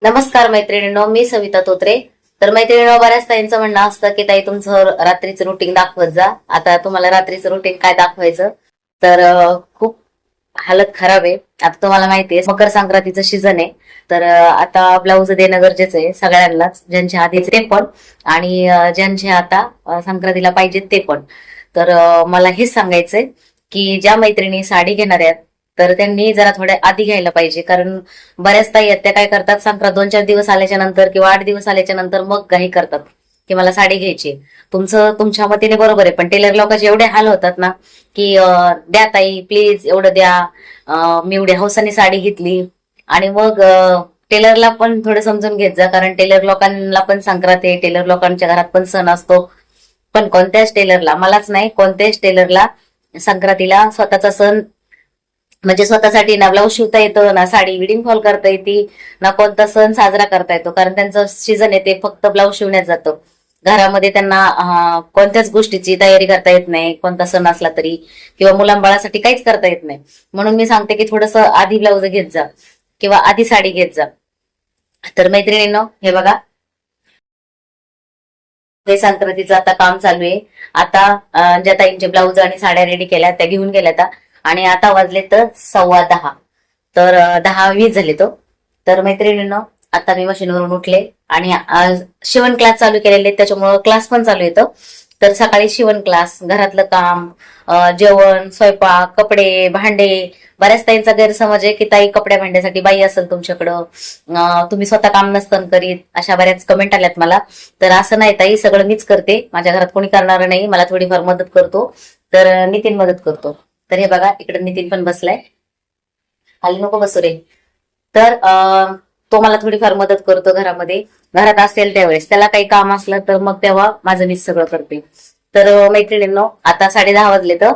नमस्कार मैत्रिणींनो, मी सविता तोत्रे. तर मैत्रिणींनो, बऱ्याच ताईंचं म्हणणं असतं की ताई तुमचं रात्रीचं रुटीन दाखवत जा. आता तुम्हाला रात्रीचं रुटीन काय दाखवायचं, तर खूप हालत खराब आहे. आता तुम्हाला माहिती आहे मकर संक्रांतीचं सीझन आहे. तर आता ब्लाऊज देणं गरजेचं आहे सगळ्यांनाच, ज्यांच्या आधीच ते पण आणि ज्यांचे आता संक्रांतीला पाहिजेत ते पण. तर मला हेच सांगायचंय की ज्या मैत्रिणी साडी घेणार आहेत तर त्यांनी जरा थोड्या आधी घ्यायला पाहिजे. कारण बऱ्याच ताई आहेत त्या काय करतात, संक्रांत 2-4 दिवस आल्याच्या नंतर किंवा 8 दिवस आल्याच्या नंतर मग घाई करतात की मला साडी घ्यायची. तुमचं तुमच्या मतीने बरोबर आहे, पण टेलर लोकांचे एवढे हाल होतात ना की द्या ताई प्लीज एवढं द्या. मी एवढ्या हौसाने साडी घेतली आणि मग टेलरला पण थोडं समजून घेत जा, कारण टेलर लोकांना पण संक्रांत आहे, टेलर लोकांच्या घरात पण सण असतो. पण कोणत्याच टेलरला, मलाच नाही कोणत्याच टेलरला संक्रांतीला स्वतःचा सण म्हणजे स्वतःसाठी ना ब्लाऊज शिवता येतं, ना साडी विडिंग फॉल करता येते, ना कोणता सण साजरा करता येतो. कारण त्यांचं सीझन आहे ते फक्त ब्लाऊज शिवण्यात जातं. घरामध्ये त्यांना कोणत्याच गोष्टीची तयारी करता येत नाही, कोणता सण असला तरी, किंवा मुलांबाळासाठी काहीच करता येत नाही. म्हणून मी सांगते की थोडस आधी ब्लाऊज घेत जा किंवा आधी साडी घेत जा. तर मैत्रिणींनो, हे बघा, ते संक्रांतीचं आता काम चालू आहे. आता ज्या ताईंचे ब्लाऊज आणि साड्या रेडी केल्या त्या घेऊन गेल्या आणि आता वाजले तर 10:15. तर 10:20 झाले तो. तर मैत्रिणींनो, आता मी मशीनवरून उठले आणि आज शिवण क्लास चालू केलेले, त्याच्यामुळं क्लास पण चालू येतो. तर सकाळी शिवण क्लास, घरातलं काम, जेवण, स्वयंपाक, कपडे, भांडे. बऱ्याच ताईंचा गैरसमज आहे की ताई कपड्या भांड्यासाठी बाई असेल तुमच्याकडं, तुम्ही स्वतः काम नसतं करीत, अशा बऱ्याच कमेंट आल्यात मला. तर असं नाही ताई, सगळं मीच करते, माझ्या घरात कोणी करणार नाही, मला थोडीफार मदत करतो. तर नितीन मदत करतो. तर हे बघा, इकडे नितीन पण बसलाय. खाली नको बसू रे. तर तो मला थोडीफार मदत करतो घरामध्ये, घरात असेल त्यावेळेस. त्याला काही काम असलं तर मग तेव्हा माझं मीच सगळं करते. तर मैत्रिणींनो, आता 10:30 वाजले तर